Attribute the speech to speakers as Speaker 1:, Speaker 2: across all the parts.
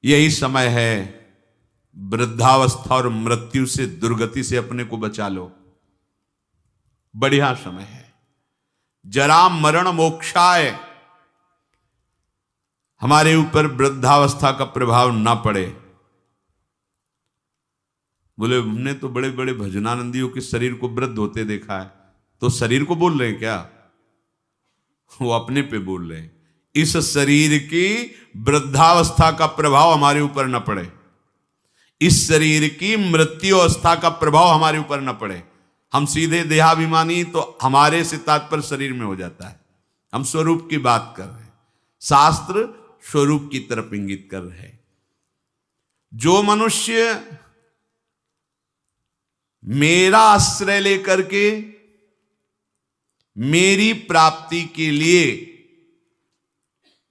Speaker 1: यही समय है, वृद्धावस्था और मृत्यु से, दुर्गति से अपने को बचा लो। बढ़िया समय है। जरा मरण मोक्षाय, हमारे ऊपर वृद्धावस्था का प्रभाव ना पड़े। बोले हमने तो बड़े बड़े भजनानंदियों के शरीर को वृद्ध होते देखा है। तो शरीर को बोल रहे हैं क्या? वो अपने पे बोल रहे हैं। इस शरीर की वृद्धावस्था का प्रभाव हमारे ऊपर न पड़े, इस शरीर की मृत्यु अवस्था का प्रभाव हमारे ऊपर न पड़े। हम सीधे देहाभिमानी तो हमारे से तात्पर्य शरीर में हो जाता है। हम स्वरूप की बात कर रहे हैं, शास्त्र स्वरूप की तरफ इंगित कर रहे हैं। जो मनुष्य मेरा आश्रय लेकर के मेरी प्राप्ति के लिए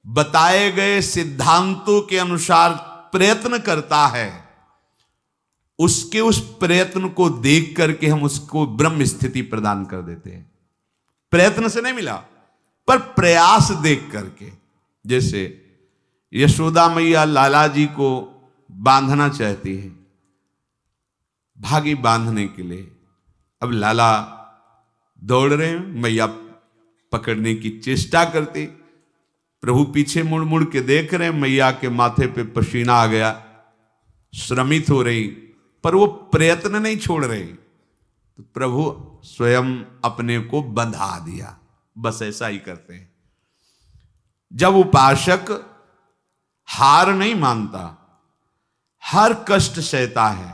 Speaker 1: बताए गए सिद्धांतों के अनुसार प्रयत्न करता है, उसके उस प्रयत्न को देख करके हम उसको ब्रह्म स्थिति प्रदान कर देते हैं। प्रयत्न से नहीं मिला, पर प्रयास देख करके। जैसे यशोदा मैया लाला जी को बांधना चाहती है, भागी बांधने के लिए। अब लाला दौड़ रहे हैं, मैया पकड़ने की चेष्टा करती, प्रभु पीछे मुड़ मुड़ के देख रहे हैं, मैया के माथे पे पसीना आ गया, श्रमित हो रही, पर वो प्रयत्न नहीं छोड़ रहे। तो प्रभु स्वयं अपने को बंधा दिया। बस ऐसा ही करते हैं। जब उपासक हार नहीं मानता, हर कष्ट सहता है,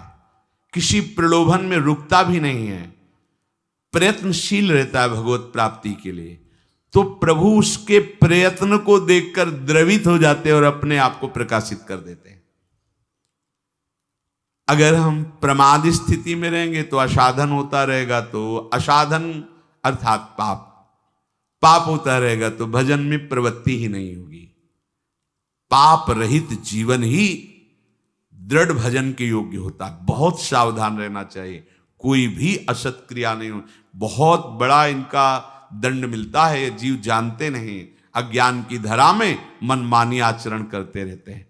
Speaker 1: किसी प्रलोभन में रुकता भी नहीं है, प्रयत्नशील रहता है भगवत प्राप्ति के लिए, तो प्रभु उसके प्रयत्न को देखकर द्रवित हो जाते हैं और अपने आप को प्रकाशित कर देते हैं। अगर हम प्रमादी स्थिति में रहेंगे तो असाधन होता रहेगा, तो असाधन अर्थात पाप, पाप होता रहेगा तो भजन में प्रवृत्ति ही नहीं होगी। पाप रहित जीवन ही दृढ़ भजन के योग्य होता है। बहुत सावधान रहना चाहिए, कोई भी असत क्रिया नहीं हो। बहुत बड़ा इनका दंड मिलता है, ये जीव जानते नहीं, अज्ञान की धरा में मनमानी आचरण करते रहते हैं।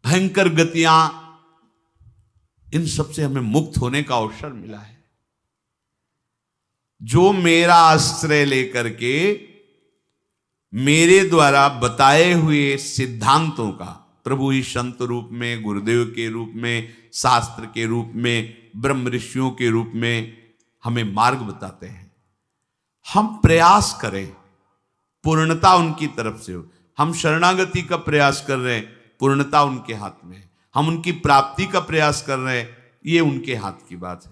Speaker 1: भयंकर गतियां, इन सब से हमें मुक्त होने का अवसर मिला है। जो मेरा आश्रय लेकर के मेरे द्वारा बताए हुए सिद्धांतों का, प्रभु ही संत रूप में, गुरुदेव के रूप में, शास्त्र के रूप में, ब्रह्म ऋषियों के रूप में हमें मार्ग बताते हैं, हम प्रयास करें, पूर्णता उनकी तरफ से हो। हम शरणागति का प्रयास कर रहे हैं, पूर्णता उनके हाथ में है। हम उनकी प्राप्ति का प्रयास कर रहे हैं, ये उनके हाथ की बात है।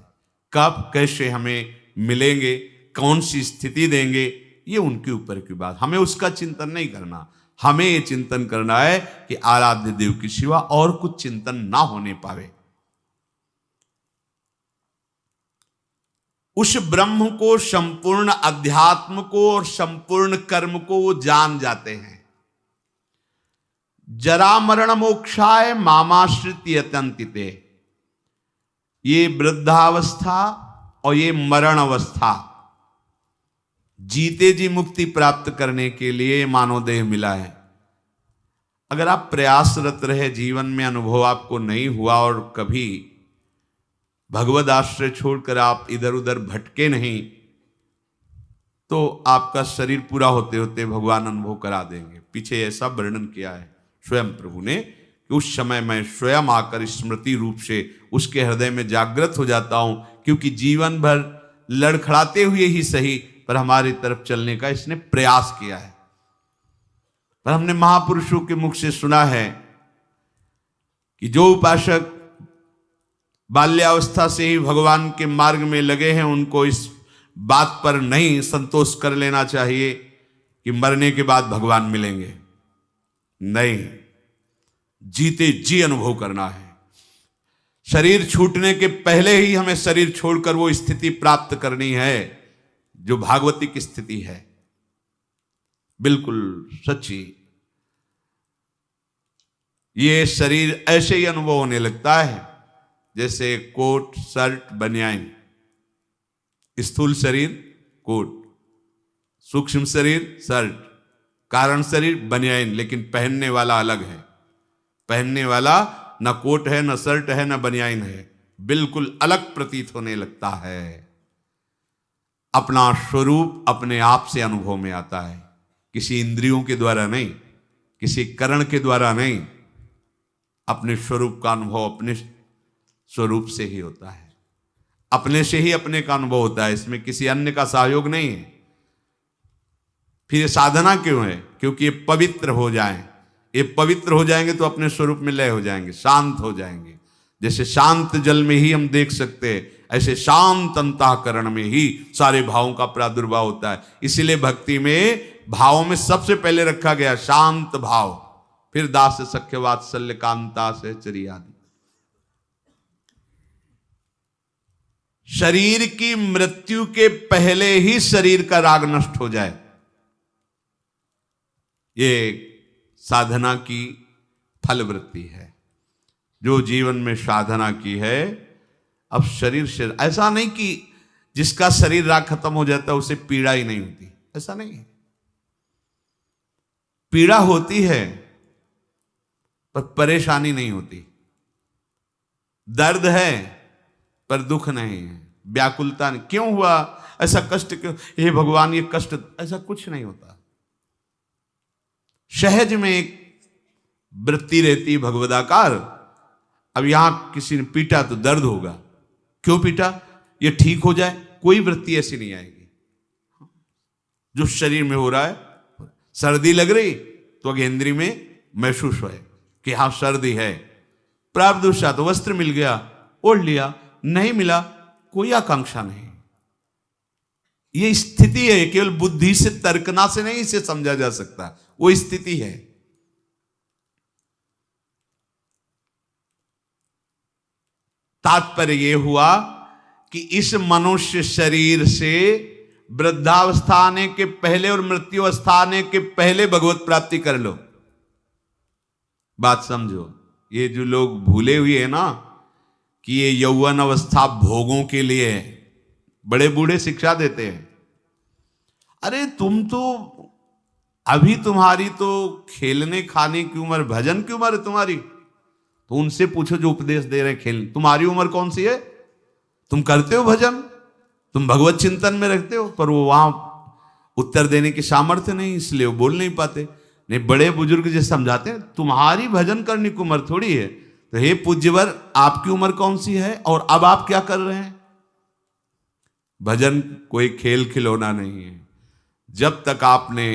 Speaker 1: कब कैसे हमें मिलेंगे, कौन सी स्थिति देंगे, ये उनके ऊपर की बात। हमें उसका चिंतन नहीं करना, हमें ये चिंतन करना है कि आराध्य देव के सिवा और कुछ चिंतन ना होने पावे। उस ब्रह्म को, संपूर्ण अध्यात्म को और संपूर्ण कर्म को वो जान जाते हैं। जरा मरण मोक्षाय मामाश्रित यतन्तिते, ये वृद्धावस्था और ये मरण अवस्था, जीते जी मुक्ति प्राप्त करने के लिए मानव देह मिला है। अगर आप प्रयासरत रहे, जीवन में अनुभव आपको नहीं हुआ और कभी भगवद आश्रय छोड़कर आप इधर उधर भटके नहीं, तो आपका शरीर पूरा होते होते भगवान अनुभव करा देंगे। पीछे ऐसा वर्णन किया है स्वयं प्रभु ने कि उस समय मैं स्वयं आकर स्मृति रूप से उसके हृदय में जागृत हो जाता हूं, क्योंकि जीवन भर लड़खड़ाते हुए ही सही पर हमारी तरफ चलने का इसने प्रयास किया है। पर हमने महापुरुषों के मुख से सुना है कि जो उपासक बाल्यावस्था से ही भगवान के मार्ग में लगे हैं, उनको इस बात पर नहीं संतोष कर लेना चाहिए कि मरने के बाद भगवान मिलेंगे। नहीं, जीते जी अनुभव करना है। शरीर छूटने के पहले ही हमें शरीर छोड़कर वो स्थिति प्राप्त करनी है जो भागवतिक स्थिति है, बिल्कुल सच्ची। ये शरीर ऐसे ही अनुभव होने लगता है जैसे कोट, शर्ट, बनियान। स्थूल शरीर कोट, सूक्ष्म शरीर शर्ट, कारण शरीर बनियान, लेकिन पहनने वाला अलग है। पहनने वाला न कोट है, न शर्ट है, न बनियाइन है, बिल्कुल अलग प्रतीत होने लगता है। अपना स्वरूप अपने आप से अनुभव में आता है, किसी इंद्रियों के द्वारा नहीं, किसी करण के द्वारा नहीं। अपने स्वरूप का अनुभव अपने स्वरूप से ही होता है, अपने से ही अपने का अनुभव होता है, इसमें किसी अन्य का सहयोग नहीं है। फिर ये साधना क्यों है? क्योंकि ये पवित्र हो जाएं। ये पवित्र हो जाएंगे तो अपने स्वरूप में लय हो जाएंगे, शांत हो जाएंगे। जैसे शांत जल में ही हम देख सकते हैं, ऐसे शांत अंतःकरण में ही सारे भावों का प्रादुर्भाव होता है। इसीलिए भक्ति में भावों में सबसे पहले रखा गया शांत भाव, फिर दास सख्य वात्सल्य कांता सहचरी आदि। शरीर की मृत्यु के पहले ही शरीर का राग नष्ट हो जाए, ये साधना की फलवृत्ति है। जो जीवन में साधना की है, अब शरीर से ऐसा नहीं कि जिसका शरीर राग खत्म हो जाता है उसे पीड़ा ही नहीं होती, ऐसा नहीं है। पीड़ा होती है पर परेशानी नहीं होती, दर्द है पर दुख नहीं है, व्याकुलता नहीं। क्यों हुआ ऐसा, कष्ट क्यों, हे भगवान ये कष्ट, ऐसा कुछ नहीं होता। सहज में एक वृत्ति रहती भगवदाकार। अब यहां किसी ने पीटा तो दर्द होगा, क्यों पीटा, ये ठीक हो जाए, कोई वृत्ति ऐसी नहीं आएगी। जो शरीर में हो रहा है, सर्दी लग रही तो अगेंद्री में महसूस होए कि हाँ सर्दी है, प्रारब्धवशात तो वस्त्र मिल गया ओढ़ लिया, नहीं मिला कोई आकांक्षा नहीं। ये स्थिति है, केवल बुद्धि से तर्कना से नहीं इसे समझा जा सकता, वो स्थिति है। तात्पर्य यह हुआ कि इस मनुष्य शरीर से वृद्धावस्था आने के पहले और मृत्यु अवस्था आने के पहले भगवत प्राप्ति कर लो। बात समझो, ये जो लोग भूले हुए हैं ना कि ये यौवन अवस्था भोगों के लिए है, बड़े बूढ़े शिक्षा देते हैं, अरे तुम तो अभी तुम्हारी तो खेलने खाने की उम्र, भजन की उम्र है तुम्हारी, तो उनसे पूछो जो उपदेश दे रहे हैं खेल, तुम्हारी उम्र कौन सी है? तुम करते हो भजन, तुम भगवत चिंतन में रखते हो, पर वो वहां उत्तर देने की सामर्थ्य नहीं, इसलिए वो बोल नहीं पाते। नहीं, बड़े बुजुर्ग जैसे समझाते हैं तुम्हारी भजन करने की उम्र थोड़ी है, तो हे पूज्यवर आपकी उम्र कौन सी है और अब आप क्या कर रहे हैं? भजन कोई खेल खिलौना नहीं है। जब तक आपने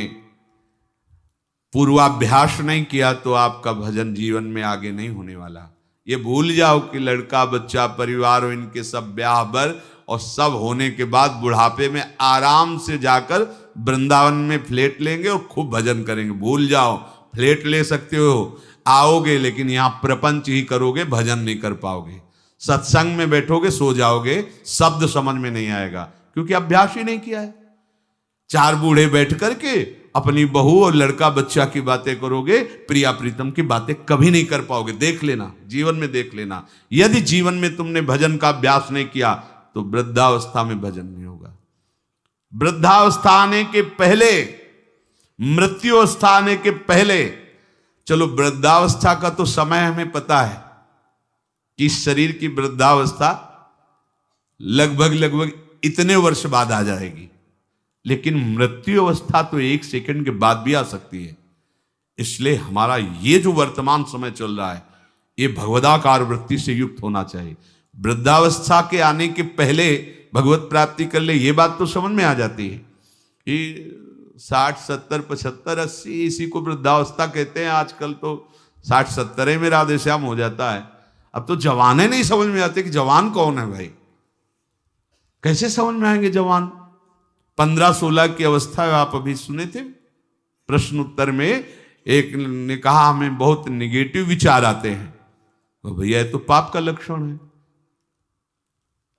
Speaker 1: पूर्वाभ्यास नहीं किया तो आपका भजन जीवन में आगे नहीं होने वाला। ये भूल जाओ कि लड़का बच्चा परिवार और इनके सब ब्याह बर और सब होने के बाद बुढ़ापे में आराम से जाकर वृंदावन में फ्लैट लेंगे और खूब भजन करेंगे। भूल जाओ, फ्लैट ले सकते हो, आओगे लेकिन यहां प्रपंच ही करोगे, भजन नहीं कर पाओगे। सत्संग में बैठोगे सो जाओगे, शब्द समझ में नहीं आएगा क्योंकि अभ्यास ही नहीं किया है। चार बूढ़े बैठ करके अपनी बहू और लड़का बच्चा की बातें करोगे, प्रिया प्रीतम की बातें कभी नहीं कर पाओगे। देख लेना, जीवन में देख लेना, यदि जीवन में तुमने भजन का अभ्यास नहीं किया तो वृद्धावस्था में भजन नहीं होगा। वृद्धावस्था आने के पहले, मृत्यु अवस्था आने के पहले, चलो वृद्धावस्था का तो समय हमें पता है कि शरीर की वृद्धावस्था लगभग इतने वर्ष बाद आ जाएगी, लेकिन मृत्यु अवस्था तो एक सेकंड के बाद भी आ सकती है। इसलिए हमारा ये जो वर्तमान समय चल रहा है ये भगवदाकार वृत्ति से युक्त होना चाहिए। वृद्धावस्था के आने के पहले भगवत प्राप्ति कर ले, ये बात तो समझ में आ जाती है कि 60, 70, 75, 80 इसी को वृद्धावस्था कहते हैं। आजकल तो 60, 70 में राधे श्याम हो जाता है। अब तो जवाने नहीं समझ में आते कि जवान कौन है भाई, कैसे समझ में आएंगे जवान? 15-16 की अवस्था आप अभी सुने थे प्रश्न उत्तर में, एक ने कहा हमें बहुत निगेटिव विचार आते हैं, तो भैया ये तो पाप का लक्षण है।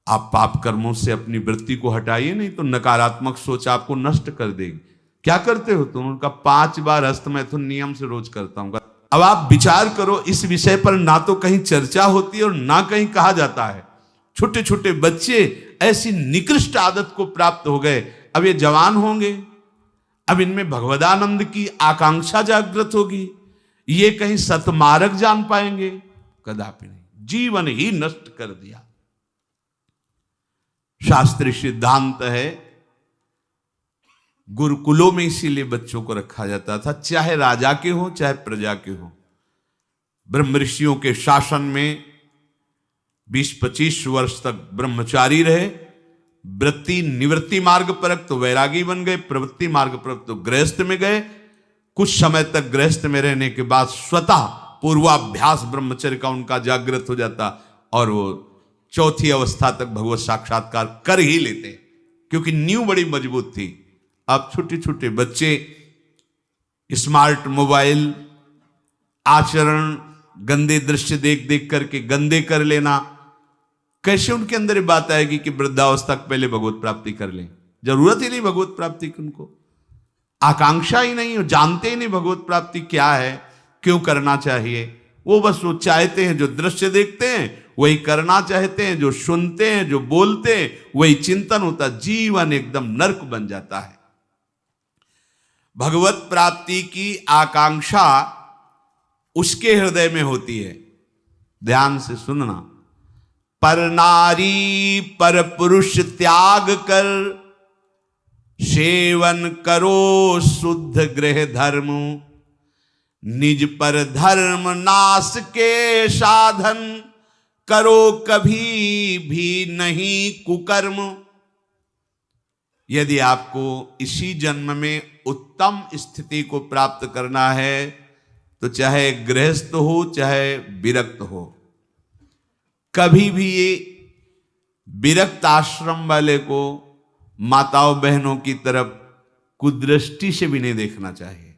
Speaker 1: आप पाप कर्मों से अपनी वृत्ति को हटाइए, नहीं तो नकारात्मक सोच आपको नष्ट कर देगी। क्या करते हो तुम? उनका 5 बार हस्त मैथुन नियम से रोज करता हूं। अब आप विचार करो, इस विषय पर ना तो कहीं चर्चा होती है और ना कहीं कहा जाता है। छोटे छोटे बच्चे ऐसी निकृष्ट आदत को प्राप्त हो गए, अब ये जवान होंगे, अब इनमें भगवदानंद की आकांक्षा जागृत होगी, ये कहीं सतमार्ग जान पाएंगे? कदापि नहीं। जीवन ही नष्ट कर दिया। शास्त्रीय सिद्धांत है, गुरुकुलों में इसीलिए बच्चों को रखा जाता था, चाहे राजा के हो चाहे प्रजा के हो। ब्रह्म ऋषियों के शासन में 20-25 वर्ष तक ब्रह्मचारी रहे। वृत्ति निवृत्ति मार्ग पर तो वैरागी बन गए, प्रवृत्ति मार्ग पर तो गृहस्थ में गए। कुछ समय तक गृहस्थ में रहने के बाद स्वतः पूर्वाभ्यास ब्रह्मचर्य का उनका जागृत हो जाता और वो चौथी अवस्था तक भगवत साक्षात्कार कर ही लेते, क्योंकि नींव बड़ी मजबूत थी। अब छोटे छोटे बच्चे स्मार्ट मोबाइल, आचरण, गंदे दृश्य देख देख करके गंदे कर लेना, कैसे उनके अंदर ये बात आएगी कि वृद्धावस्था पहले भगवत प्राप्ति कर लें? जरूरत ही नहीं भगवत प्राप्ति की, उनको आकांक्षा ही नहीं, जानते ही नहीं भगवत प्राप्ति क्या है, क्यों करना चाहिए। वो बस वो चाहते हैं, जो दृश्य देखते हैं वही करना चाहते हैं, जो सुनते हैं, जो बोलते हैं वही चिंतन होता। जीवन एकदम नरक बन जाता है। भगवत प्राप्ति की आकांक्षा उसके हृदय में होती है। ध्यान से सुनना। पर नारी पर पुरुष त्याग कर, सेवन करो शुद्ध गृह धर्म, निज पर धर्म नाश के साधन, करो कभी भी नहीं कुकर्म। यदि आपको इसी जन्म में उत्तम स्थिति को प्राप्त करना है तो चाहे गृहस्थ हो चाहे विरक्त हो, कभी भी ये विरक्त आश्रम वाले को माताओं बहनों की तरफ कुदृष्टि से भी नहीं देखना चाहिए।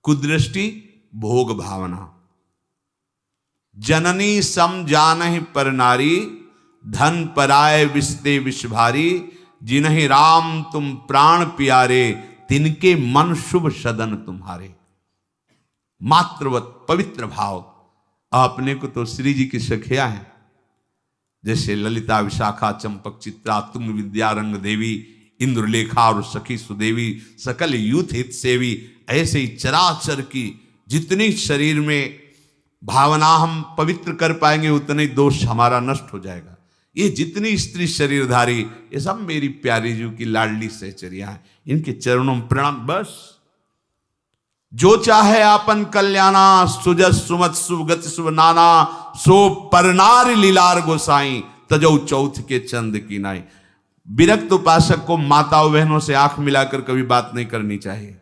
Speaker 1: कुदृष्टि भोग भावना। जननी सम जानहि पर नारी, धन पराय विस्ते विष भारी, जिन्हि राम तुम प्राण प्यारे, तिनके मन शुभ सदन तुम्हारे। मातृवत पवित्र भाव। अपने को तो श्री जी की सखिया हैं, जैसे ललिता, विशाखा, चंपक, चित्रा, तुंग विद्या, रंग देवी, इंद्रलेखा और सखी सुदेवी, सकल यूथ हित सेवी। ऐसे ही चराचर की जितनी शरीर में भावना हम पवित्र कर पाएंगे उतने दोष हमारा नष्ट हो जाएगा। ये जितनी स्त्री शरीरधारी, ये सब मेरी प्यारी जी की लाडली सहचरिया है, इनके चरणों में प्रणाम। बस जो चाहे आपन कल्याणा, सुजस सुमत शुभ गति शुभ नाना, सो परनार लीलार गोसाई, तजौ चौथ के चंद की नाई। विरक्त उपासक को माताओं बहनों से आंख मिलाकर कभी बात नहीं करनी चाहिए।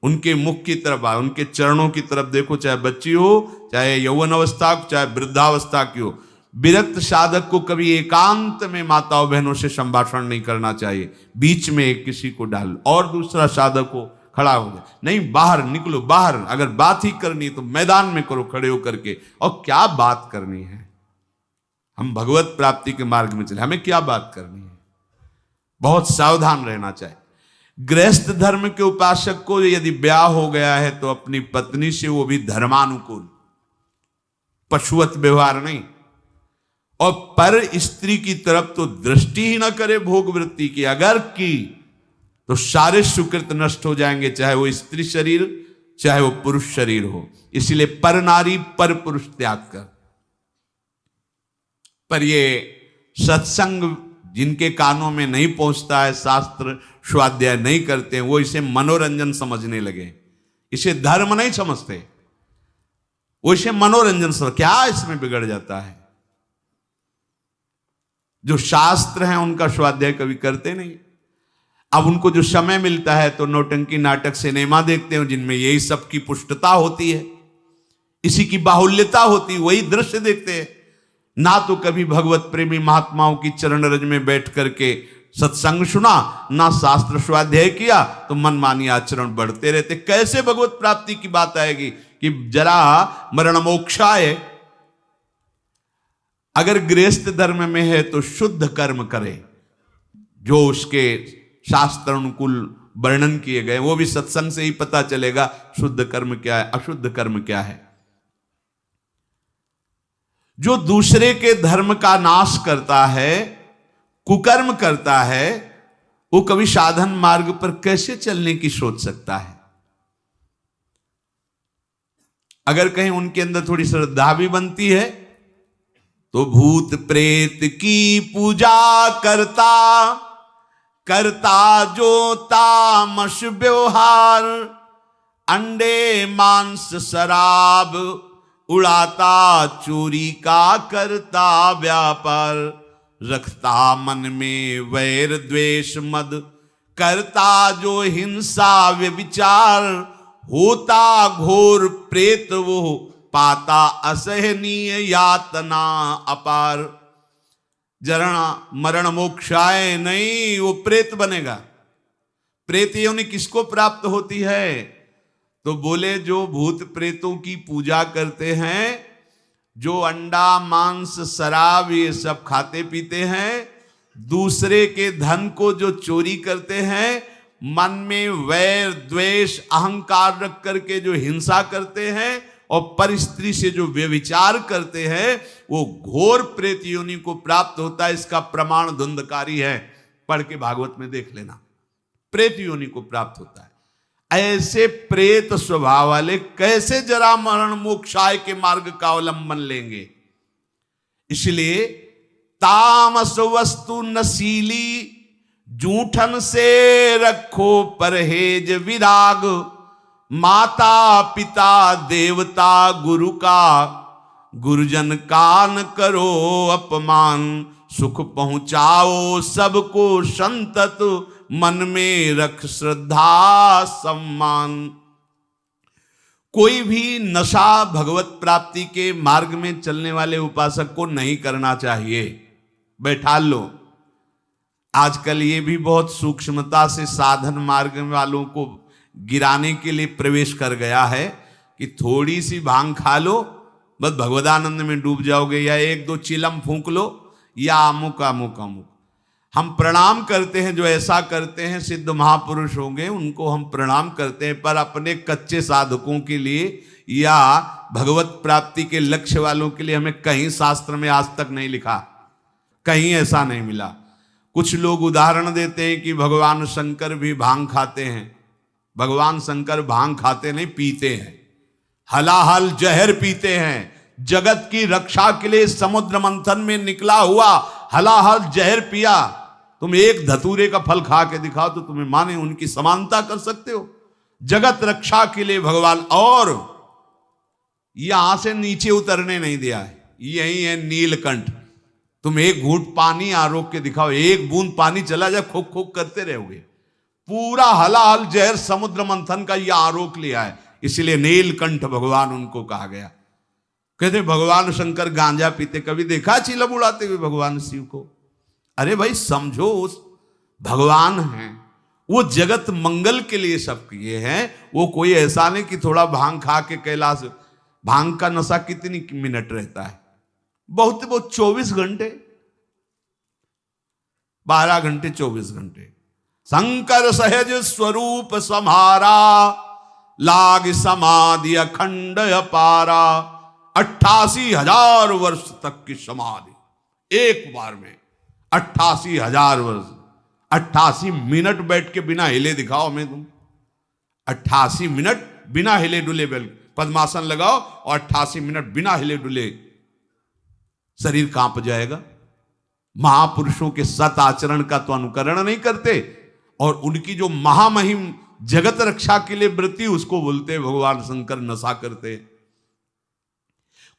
Speaker 1: उनके मुख की तरफ, उनके चरणों की तरफ देखो, चाहे बच्ची हो, चाहे यौवन अवस्था, चाहे वृद्धावस्था की हो। विरक्त साधक को कभी एकांत में माताओं बहनों से संभाषण नहीं करना चाहिए। बीच में एक किसी को डाल और दूसरा साधक हो, खड़ा हो जाए। नहीं, बाहर निकलो, बाहर। अगर बात ही करनी तो मैदान में करो खड़े होकर के। और क्या बात करनी है? हम भगवत प्राप्ति के मार्ग में चले, हमें क्या बात करनी है? बहुत सावधान रहना चाहिए। गृहस्थ धर्म के उपासक को यदि ब्याह हो गया है तो अपनी पत्नी से वो भी धर्मानुकूल, पशुवत व्यवहार नहीं। और पर स्त्री की तरफ तो दृष्टि ही ना करे भोग वृत्ति की। अगर की तो सारे सुकृत नष्ट हो जाएंगे, चाहे वो स्त्री शरीर चाहे वो पुरुष शरीर हो। इसलिए पर नारी पर पुरुष त्याग कर। पर ये सत्संग जिनके कानों में नहीं पहुंचता है, शास्त्र स्वाध्याय नहीं करते हैं, वो इसे मनोरंजन समझने लगे, इसे धर्म नहीं समझते, वो इसे मनोरंजन समझ। क्या इसमें बिगड़ जाता है? जो शास्त्र हैं उनका स्वाध्याय कभी करते नहीं। अब उनको जो समय मिलता है तो नौटंकी, नाटक, सिनेमा देखते हैं जिनमें यही सब की पुष्टता होती है, इसी की बाहुल्यता होती है, वही दृश्य देखते हैं। ना तो कभी भगवत प्रेमी महात्माओं की चरण रज में बैठ करके सत्संग सुना, ना शास्त्र स्वाध्याय किया, तो मनमानी आचरण बढ़ते रहते। कैसे भगवत प्राप्ति की बात आएगी कि जरा मरण मोक्षाय। अगर गृहस्थ धर्म में है तो शुद्ध कर्म करे, जो उसके शास्त्र अनुकूल वर्णन किए गए, वो भी सत्संग से ही पता चलेगा शुद्ध कर्म क्या है, अशुद्ध कर्म क्या है। जो दूसरे के धर्म का नाश करता है, कुकर्म करता है, वो कभी साधन मार्ग पर कैसे चलने की सोच सकता है? अगर कहीं उनके अंदर थोड़ी श्रद्धा भी बनती है तो भूत प्रेत की पूजा करता करता जो तामस व्यवहार, अंडे मांस शराब उड़ाता चोरी का करता व्यापार, रखता मन में वैर द्वेष मद करता जो हिंसा व्यभिचार, होता घोर प्रेत वो पाता असहनीय यातना अपार। जरण मरण मोक्षाय नहीं, वो प्रेत बनेगा। प्रेत योनि किसको प्राप्त होती है? तो बोले जो भूत प्रेतों की पूजा करते हैं, जो अंडा मांस शराब ये सब खाते पीते हैं, दूसरे के धन को जो चोरी करते हैं, मन में वैर द्वेष अहंकार रख करके जो हिंसा करते हैं और पर स्त्री से जो व्यभिचार करते हैं, वो घोर प्रेत योनि को प्राप्त होता है। इसका प्रमाण धुंधकारी है, पढ़ के भागवत में देख लेना। प्रेत योनि को प्राप्त होता है। ऐसे प्रेत स्वभाव वाले कैसे जरा मरण मोक्षाय के मार्ग का अवलंबन लेंगे? इसलिए तामस वस्तु नशीली, जूठन से रखो परहेज विराग, माता पिता देवता गुरु का, गुरुजन का न करो अपमान, सुख पहुंचाओ सबको संतत, मन में रख श्रद्धा सम्मान। कोई भी नशा भगवत प्राप्ति के मार्ग में चलने वाले उपासक को नहीं करना चाहिए। बैठा लो। आजकल ये भी बहुत सूक्ष्मता से साधन मार्ग वालों को गिराने के लिए प्रवेश कर गया है कि थोड़ी सी भांग खा लो, बस भगवदानंद में डूब जाओगे, या एक दो चिलम फूंक लो, या अमुक अमुक अमुक। हम प्रणाम करते हैं, जो ऐसा करते हैं सिद्ध महापुरुष होंगे, उनको हम प्रणाम करते हैं, पर अपने कच्चे साधकों के लिए या भगवत प्राप्ति के लक्ष्य वालों के लिए हमें कहीं शास्त्र में आज तक नहीं लिखा, कहीं ऐसा नहीं मिला। कुछ लोग उदाहरण देते हैं कि भगवान शंकर भी भांग खाते हैं। भगवान शंकर भांग खाते नहीं, पीते हैं, हलाहल जहर पीते हैं। जगत की रक्षा के लिए समुद्र मंथन में निकला हुआ हलाहल जहर पिया। तुम एक धतूरे का फल खा के दिखाओ तो तुम्हें माने उनकी समानता कर सकते हो? जगत रक्षा के लिए भगवान, और यहां से नीचे उतरने नहीं दिया है। यही है नीलकंठ। तुम एक घूंट पानी आरोक के दिखाओ, एक बूंद पानी चला जाए, खोक खोक करते रहोगे। पूरा हलाहल जहर समुद्र मंथन का यह आरोक लिया है, इसलिए नीलकंठ भगवान उनको कहा गया। कहते भगवान शंकर गांजा पीते, कभी देखा चिलम उड़ाते हुए भगवान शिव को? अरे भाई समझो, उस भगवान हैं, वो जगत मंगल के लिए सब किए हैं। वो कोई ऐसा नहीं कि थोड़ा भांग खा के कैलाश। भांग का नशा कितनी मिनट रहता है? बहुत 24 घंटे, 12 घंटे 24 घंटे। शंकर सहज स्वरूप सम्हारा, लाग समाधि अखंड अपारा। 88,000 वर्ष तक की समाधि एक बार में, 88,000 वर्ष। 88 मिनट बैठ के बिना हिले दिखाओ हमें तुम। 88 मिनट बिना हिले डुले पद्मासन लगाओ और 88 मिनट बिना हिले डुले, शरीर कांप जाएगा। महापुरुषों के सत आचरण का तो अनुकरण नहीं करते, और उनकी जो महामहिम जगत रक्षा के लिए वृत्ति, उसको बोलते भगवान शंकर नशा करते।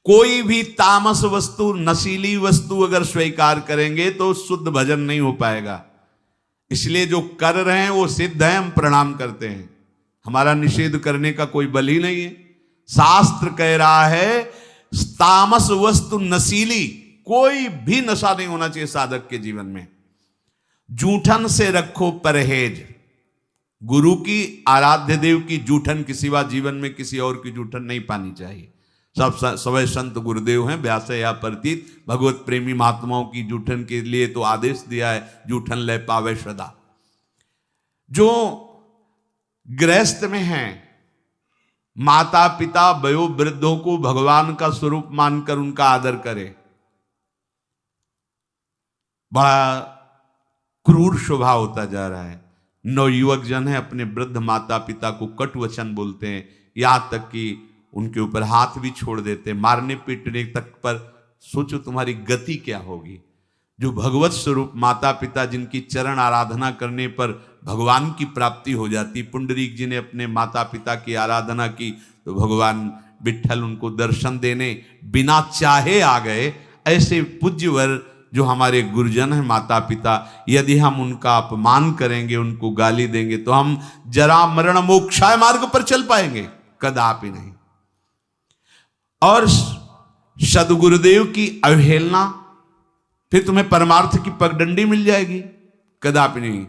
Speaker 1: कोई भी तामस वस्तु, नशीली वस्तु अगर स्वीकार करेंगे तो शुद्ध भजन नहीं हो पाएगा। इसलिए जो कर रहे हैं वो सिद्ध है, हम प्रणाम करते हैं। हमारा निषेध करने का कोई बल ही नहीं है। शास्त्र कह रहा है तामस वस्तु नशीली, कोई भी नशा नहीं होना चाहिए साधक के जीवन में। जूठन से रखो परहेज। गुरु की, आराध्य देव की जूठन के सिवा जीवन में किसी और की जूठन नहीं पानी चाहिए। सब सवै संत गुरुदेव हैं, व्यास या प्रतीत भगवत प्रेमी महात्माओं की जूठन के लिए तो आदेश दिया है, जूठन ले पावे सदा। जो गृहस्थ में हैं, माता पिता वयो वृद्धों को भगवान का स्वरूप मानकर उनका आदर करे। बड़ा क्रूर स्वभाव होता जा रहा है। नवयुवक जन है, अपने वृद्ध माता पिता को कटु वचन बोलते हैं, यहां तक कि उनके ऊपर हाथ भी छोड़ देते, मारने पीटने तक पर। सोचो तुम्हारी गति क्या होगी। जो भगवत स्वरूप माता पिता जिनकी चरण आराधना करने पर भगवान की प्राप्ति हो जाती। पुंडरीक जी ने अपने माता पिता की आराधना की तो भगवान विट्ठल उनको दर्शन देने बिना चाहे आ गए। ऐसे पूज्यवर जो हमारे गुरुजन हैं माता पिता, यदि हम उनका अपमान करेंगे, उनको गाली देंगे तो हम जरा मरण मोक्षाय मार्ग पर चल पाएंगे? कदापि नहीं। और सदगुरुदेव की अवहेलना, फिर तुम्हें परमार्थ की पगडंडी मिल जाएगी? कदापि नहीं।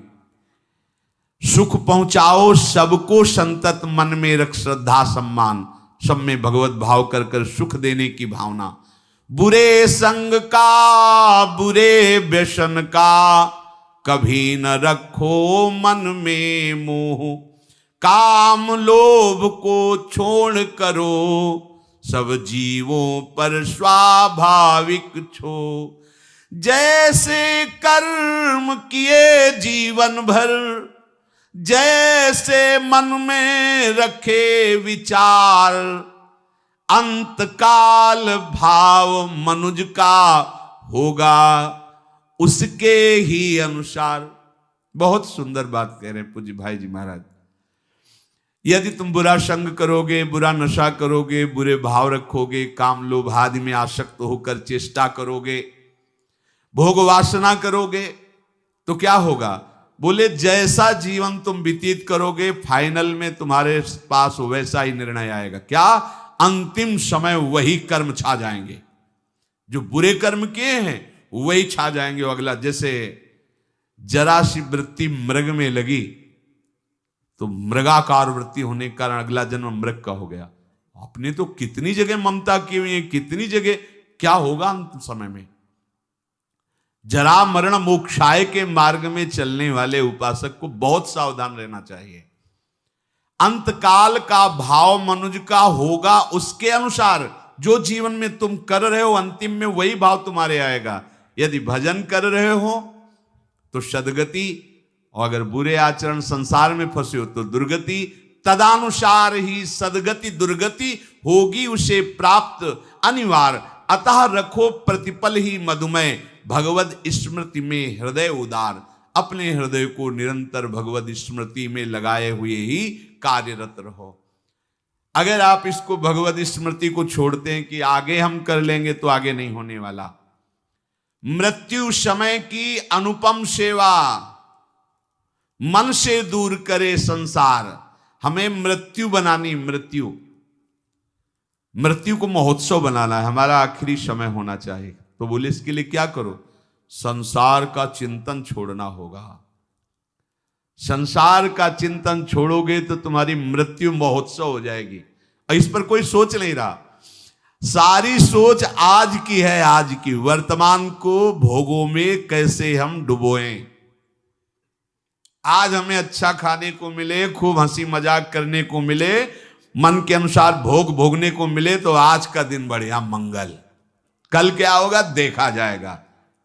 Speaker 1: सुख पहुंचाओ सबको संतत, मन में रख श्रद्धा सम्मान, सब में भगवत भाव कर कर सुख देने की भावना। बुरे संग का, बुरे व्यसन का कभी न रखो मन में मोह, काम लोभ को छोड़ करो सब जीवों पर स्वाभाविक छो। जैसे कर्म किए जीवन भर, जैसे मन में रखे विचार, अंतकाल भाव मनुज का होगा उसके ही अनुसार। बहुत सुंदर बात कह रहे हैं पूज्य भाई जी महाराज। यदि तुम बुरा संग करोगे, बुरा नशा करोगे, बुरे भाव रखोगे, काम लोभ आदि में आसक्त होकर चेष्टा करोगे, भोग वासना करोगे, तो क्या होगा? बोले जैसा जीवन तुम व्यतीत करोगे फाइनल में तुम्हारे पास वैसा ही निर्णय आएगा। क्या? अंतिम समय वही कर्म छा जाएंगे। जो बुरे कर्म किए हैं वही छा जाएंगे। अगला, जैसे जरा सी वृत्ति मृग में लगी तो मृगाकार वृत्ति होने के कारण अगला जन्म मृग का हो गया। आपने तो कितनी जगह ममता की हुई है, कितनी जगह। क्या होगा अंतिम समय में? जरा मरण मोक्षाय के मार्ग में चलने वाले उपासक को बहुत सावधान रहना चाहिए। अंतकाल का भाव मनुज का होगा उसके अनुसार। जो जीवन में तुम कर रहे हो अंतिम में वही भाव तुम्हारे आएगा। यदि भजन कर रहे हो तो सदगति, और अगर बुरे आचरण संसार में फंसे हो तो दुर्गति। तदानुसार ही सदगति दुर्गति होगी उसे प्राप्त अनिवार्य। अतः रखो प्रतिपल ही मधुमय, भगवद स्मृति में हृदय उदार। अपने हृदय को निरंतर भगवद स्मृति में लगाए हुए ही कार्यरत रहो। अगर आप इसको भगवद स्मृति को छोड़ते हैं कि आगे हम कर लेंगे, तो आगे नहीं होने वाला। मृत्यु समय की अनुपम सेवा, मन से दूर करे संसार। हमें मृत्यु बनानी, मृत्यु को महोत्सव बनाना है। हमारा आखिरी समय होना चाहिए। तो बोले इसके लिए क्या करो? संसार का चिंतन छोड़ना होगा। संसार का चिंतन छोड़ोगे तो तुम्हारी मृत्यु महोत्सव हो जाएगी। और इस पर कोई सोच नहीं रहा। सारी सोच आज की है, आज की। वर्तमान को भोगों में कैसे हम डुबोएं। आज हमें अच्छा खाने को मिले, खूब हंसी मजाक करने को मिले, मन के अनुसार भोग भोगने को मिले, तो आज का दिन बढ़िया मंगल। कल क्या होगा देखा जाएगा।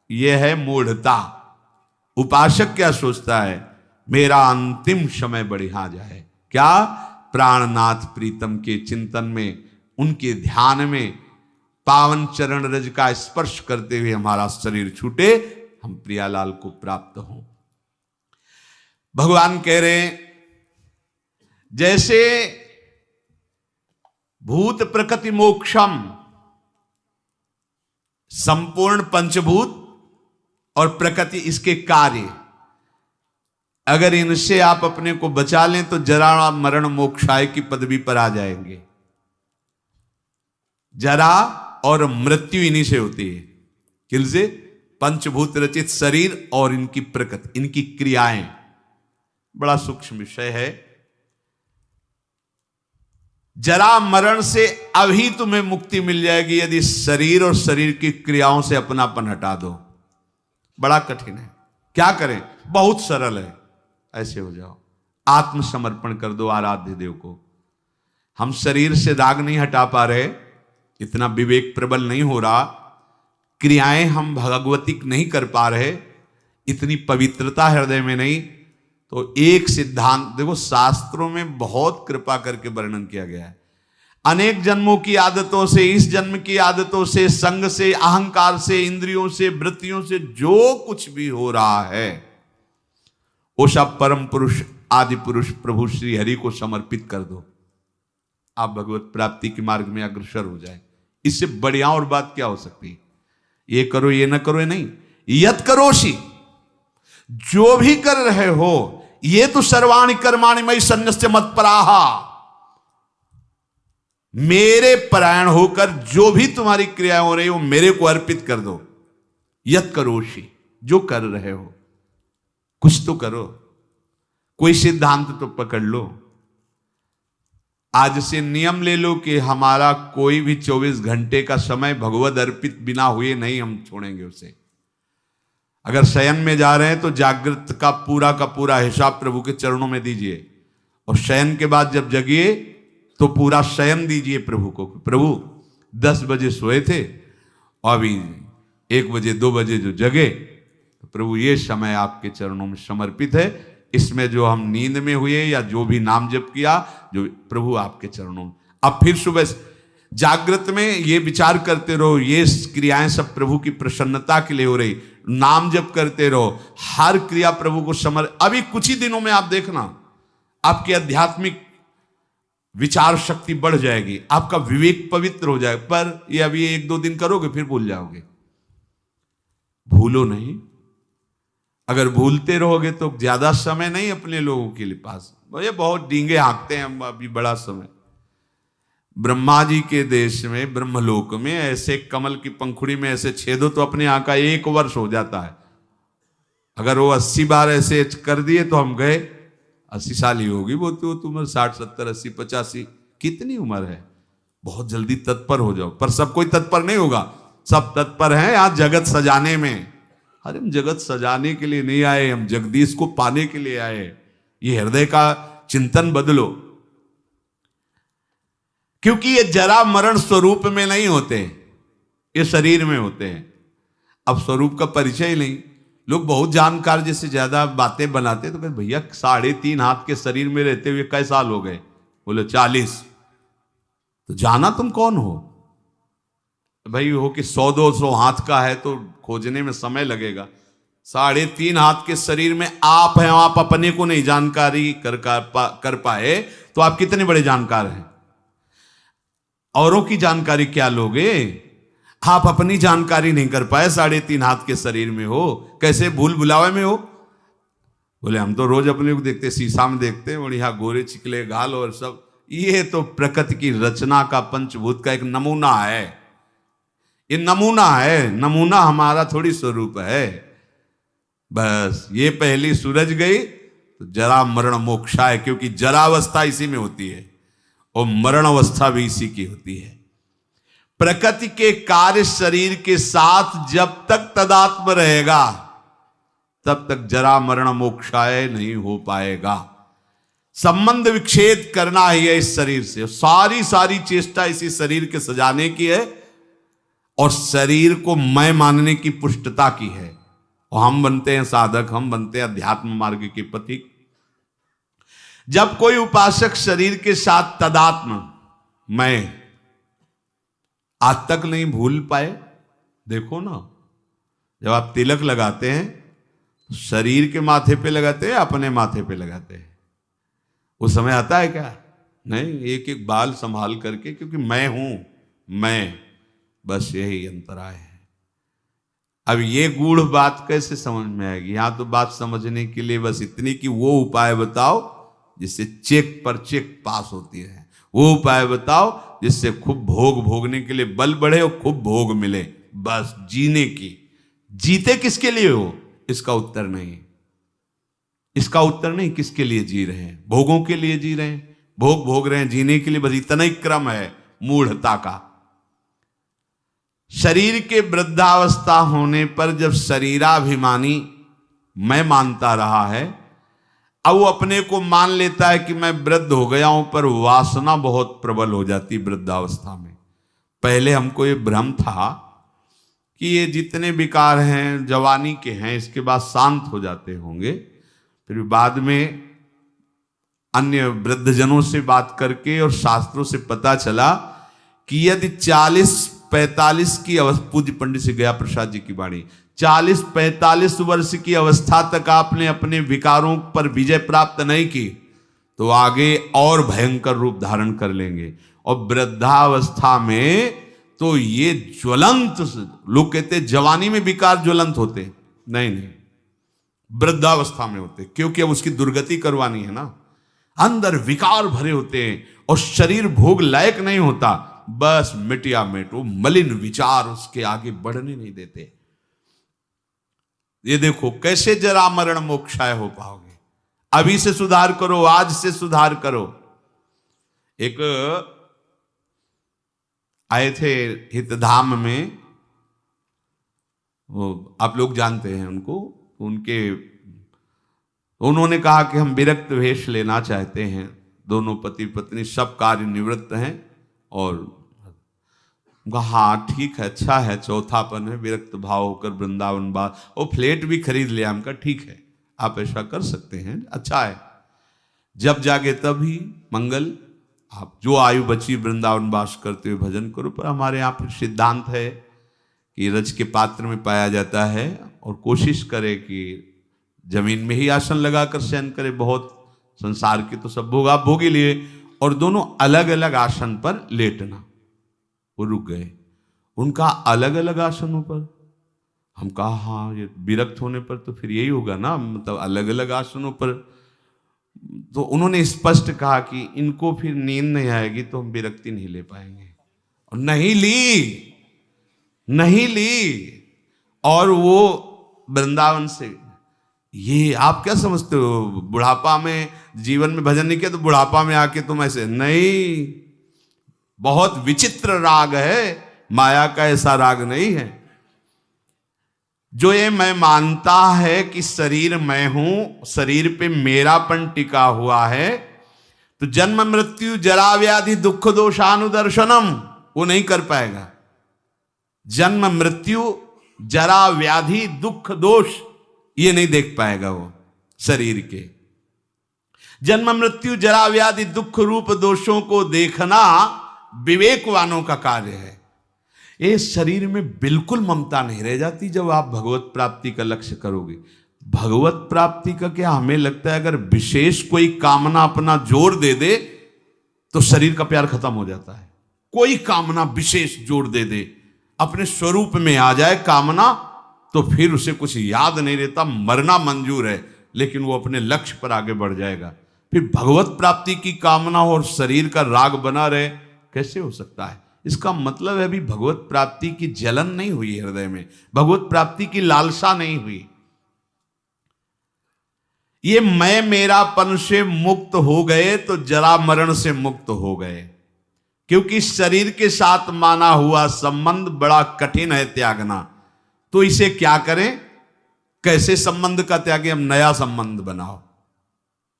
Speaker 1: यह है मूढ़ता। उपासक क्या सोचता है? मेरा अंतिम समय बढ़िया जाए। क्या? प्राणनाथ प्रीतम के चिंतन में, उनके ध्यान में, पावन चरण रज का स्पर्श करते हुए हमारा शरीर छूटे, हम प्रियालाल को प्राप्त हों। भगवान कह रहे हैं जैसे भूत प्रकृति मोक्षम, संपूर्ण पंचभूत और प्रकृति इसके कार्य, अगर इनसे आप अपने को बचा लें तो जरा मरण मोक्षाय की पदवी पर आ जाएंगे। जरा और मृत्यु इन्हीं से होती है। किनसे? पंचभूत रचित शरीर और इनकी प्रकृति, इनकी क्रियाएं। बड़ा सूक्ष्म विषय है। जरा मरण से अभी तुम्हें मुक्ति मिल जाएगी यदि शरीर और शरीर की क्रियाओं से अपनापन हटा दो। बड़ा कठिन है। क्या करें? बहुत सरल है। ऐसे हो जाओ, आत्मसमर्पण कर दो आराध्य देव को। हम शरीर से राग नहीं हटा पा रहे, इतना विवेक प्रबल नहीं हो रहा, क्रियाएं हम भगवतिक नहीं कर पा रहे, इतनी पवित्रता हृदय में नहीं। तो एक सिद्धांत देखो, शास्त्रों में बहुत कृपा करके वर्णन किया गया है। अनेक जन्मों की आदतों से, इस जन्म की आदतों से, संग से, अहंकार से, इंद्रियों से, वृत्तियों से जो कुछ भी हो रहा है वो सब परम पुरुष, आदि पुरुष प्रभु श्री हरि को समर्पित कर दो। आप भगवत प्राप्ति के मार्ग में अग्रसर हो जाए। इससे बढ़िया और बात क्या हो सकती है? ये करो, ये ना करो, ये नहीं। यत करोषि, जो भी कर रहे हो, ये तो सर्वाणि कर्माणि मयि सन्न्यस्य मत्पराः, मेरे परायण होकर जो भी तुम्हारी क्रियाएं हो रही हो मेरे को अर्पित कर दो। यत करोषि, जो कर रहे हो कुछ तो करो, कोई सिद्धांत तो पकड़ लो। आज से नियम ले लो कि हमारा कोई भी 24 घंटे का समय भगवद अर्पित बिना हुए नहीं हम छोड़ेंगे उसे। अगर शयन में जा रहे हैं तो जागृत का पूरा हिसाब प्रभु के चरणों में दीजिए, और शयन के बाद जब जगिए तो पूरा शयन दीजिए प्रभु को। प्रभु 10 बजे सोए थे और अभी 1 बजे 2 बजे जो जगे, तो प्रभु ये समय आपके चरणों में समर्पित है। इसमें जो हम नींद में हुए या जो भी नाम जप किया, जो प्रभु आपके चरणों में। अब फिर सुबह जागृत में ये विचार करते रहो, ये क्रियाएं सब प्रभु की प्रसन्नता के लिए हो रही। नाम जप करते रहो, हर क्रिया प्रभु को अभी कुछ ही दिनों में आप देखना आपकी आध्यात्मिक विचार शक्ति बढ़ जाएगी, आपका विवेक पवित्र हो जाएगा। पर ये अभी 1-2 दिन करोगे फिर भूल जाओगे। भूलो नहीं, अगर भूलते रहोगे तो ज्यादा समय नहीं अपने लोगों के लिए पास। ये बहुत डींगे हाँकते हैं हम अभी बड़ा समय। ब्रह्मा जी के देश में, ब्रह्मलोक में ऐसे कमल की पंखुड़ी में ऐसे छेदो तो अपने यहाँ का 1 वर्ष हो जाता है। अगर वो 80 बार ऐसे कर दिए तो हम गए 80 साल ही होगी वो तो उम्र, 60 70 80 85 कितनी उम्र है। बहुत जल्दी तत्पर हो जाओ। पर सब कोई तत्पर नहीं होगा, सब तत्पर हैं यहाँ जगत सजाने में। अरे हम जगत सजाने के लिए नहीं आए, हम जगदीश को पाने के लिए आए। ये हृदय का चिंतन बदलो, क्योंकि ये जरा मरण स्वरूप में नहीं होते, ये शरीर में होते हैं। अब स्वरूप का परिचय ही नहीं। लोग बहुत जानकार जैसे ज्यादा बातें बनाते तो कहते भैया 3.5 हाथ के शरीर में रहते हुए कई साल हो गए? बोले 40। तो जाना तुम कौन हो भाई? हो कि 100-200 हाथ का है तो खोजने में समय लगेगा। 3.5 हाथ के शरीर में आप हैं, आप अपने को नहीं जानकारी कर पाए तो आप कितने बड़े जानकार हैं? औरों की जानकारी क्या लोगे? आप अपनी जानकारी नहीं कर पाए, 3.5 हाथ के शरीर में हो, कैसे भूल भुलावे में हो? बोले हम तो रोज अपने को देखते, शीशा में देखते हैं, बढ़िया गोरे चिकले गाल और सब। ये तो प्रकृति की रचना का, पंचभूत का एक नमूना है। ये नमूना है, नमूना हमारा थोड़ी स्वरूप है। बस ये पहली सूरज गई तो जरा मरण मोक्षा है, क्योंकि जरावस्था इसी में होती है और मरण अवस्था भी इसी की होती है। प्रकृति के कार्य शरीर के साथ जब तक तदात्म रहेगा तब तक जरा मरण मोक्षाय नहीं हो पाएगा। संबंध विच्छेद करना ही है इस शरीर से। सारी चेष्टा इसी शरीर के सजाने की है और शरीर को मैं मानने की पुष्टता की है। और हम बनते हैं साधक, हम बनते हैं अध्यात्म मार्ग के पथिक। जब कोई उपासक शरीर के साथ तदात्म मैं आज तक नहीं भूल पाए, देखो ना, जब आप तिलक लगाते हैं शरीर के माथे पे लगाते हैं, अपने माथे पे लगाते हैं, वो समय आता है क्या? नहीं, एक एक बाल संभाल करके, क्योंकि मैं हूं, मैं, बस यही अंतराय है। अब ये गूढ़ बात कैसे समझ में आएगी? यहां तो बात समझने के लिए बस इतनी कि वो उपाय बताओ जिससे चेक पर चेक पास होती है, वो उपाय बताओ जिससे खूब भोग भोगने के लिए बल बढ़े और खूब भोग मिले, बस जीने की। जीते किसके लिए हो? इसका उत्तर नहीं, इसका उत्तर नहीं। किसके लिए जी रहे हैं? भोगों के लिए जी रहे हैं, भोग भोग रहे हैं, जीने के लिए, बस इतना ही क्रम है मूढ़ता का। शरीर के वृद्धावस्था होने पर जब शरीराभिमानी मैं मानता रहा है, अब वो अपने को मान लेता है कि मैं वृद्ध हो गया हूं, पर वासना बहुत प्रबल हो जाती वृद्धावस्था में। पहले हमको ये भ्रम था कि ये जितने विकार हैं जवानी के हैं, इसके बाद शांत हो जाते होंगे, फिर बाद में अन्य वृद्धजनों से बात करके और शास्त्रों से पता चला कि यदि 40-45 की अवस्था, पूज्य पंडित श्री गया प्रसाद जी की वाणी, 40-45 वर्ष की अवस्था तक आपने अपने विकारों पर विजय प्राप्त नहीं की तो आगे और भयंकर रूप धारण कर लेंगे। और वृद्धावस्था में तो ये ज्वलंत, लोग कहते जवानी में विकार ज्वलंत होते, नहीं नहीं, वृद्धावस्था में होते, क्योंकि अब उसकी दुर्गति करवानी है ना। अंदर विकार भरे होते हैं और शरीर भोग लायक नहीं होता, बस मिटिया मिट, वो मलिन विचार उसके आगे बढ़ने नहीं देते। ये देखो कैसे जरा मरण मोक्षाय हो पाओगे। अभी से सुधार करो, आज से सुधार करो। एक आए थे हितधाम में, वो आप लोग जानते हैं उनको, उन्होंने कहा कि हम विरक्त वेश लेना चाहते हैं। दोनों पति पत्नी सब कार्य निवृत्त हैं और हाँ ठीक है, अच्छा है, चौथापन है, विरक्त भाव होकर वृंदावन बात, वो फ्लैट भी खरीद लिया। हमका ठीक है, आप ऐसा कर सकते हैं, अच्छा है, जब जागे तभी मंगल, आप जो आयु बची वृंदावन वास करते हुए भजन करो। पर हमारे यहाँ पर सिद्धांत है कि रज के पात्र में पाया जाता है और कोशिश करे कि जमीन में ही आसन लगाकर शयन करे। बहुत संसार के तो सब भोग आप भोग ही लिए, और दोनों अलग अलग आसन पर लेटना। वो रुक गए, उनका अलग अलग आसनों पर। हम कहा हाँ, ये विरक्त होने पर तो फिर यही होगा ना, मतलब अलग अलग आसनों पर। तो उन्होंने स्पष्ट कहा कि इनको फिर नींद नहीं आएगी तो हम विरक्ति नहीं ले पाएंगे, और नहीं ली। और वो वृंदावन से, ये आप क्या समझते हो, बुढ़ापा में जीवन में भजन नहीं किया तो बुढ़ापा में आके तुम ऐसे नहीं। बहुत विचित्र राग है, माया का ऐसा राग नहीं है। जो ये मैं मानता है कि शरीर मैं हूं, शरीर पे मेरापन टिका हुआ है, तो जन्म मृत्यु जरा व्याधि दुख दोषानुदर्शनम वो नहीं कर पाएगा। जन्म मृत्यु जरा व्याधि दुख दोष ये नहीं देख पाएगा वो शरीर के। जन्म मृत्यु जरा व्याधि दुख रूप दोषों को देखना विवेकवानों का कार्य है। ये शरीर में बिल्कुल ममता नहीं रह जाती जब आप भगवत प्राप्ति का लक्ष्य करोगे। भगवत प्राप्ति का क्या, हमें लगता है अगर विशेष कोई कामना अपना जोर दे दे तो शरीर का प्यार खत्म हो जाता है। कोई कामना विशेष जोर दे दे, अपने स्वरूप में आ जाए कामना, तो फिर उसे कुछ याद नहीं रहता, मरना मंजूर है, लेकिन वो अपने लक्ष्य पर आगे बढ़ जाएगा। फिर भगवत प्राप्ति की कामना और शरीर का राग बना रहे, कैसे हो सकता है? इसका मतलब है अभी भगवत प्राप्ति की जलन नहीं हुई हृदय में, भगवत प्राप्ति की लालसा नहीं हुई। ये मैं मेरापन से मुक्त हो गए तो जरा मरण से मुक्त हो गए, क्योंकि शरीर के साथ माना हुआ संबंध बड़ा कठिन है त्यागना। तो इसे क्या करें, कैसे संबंध का त्यागे? हम नया संबंध बनाओ।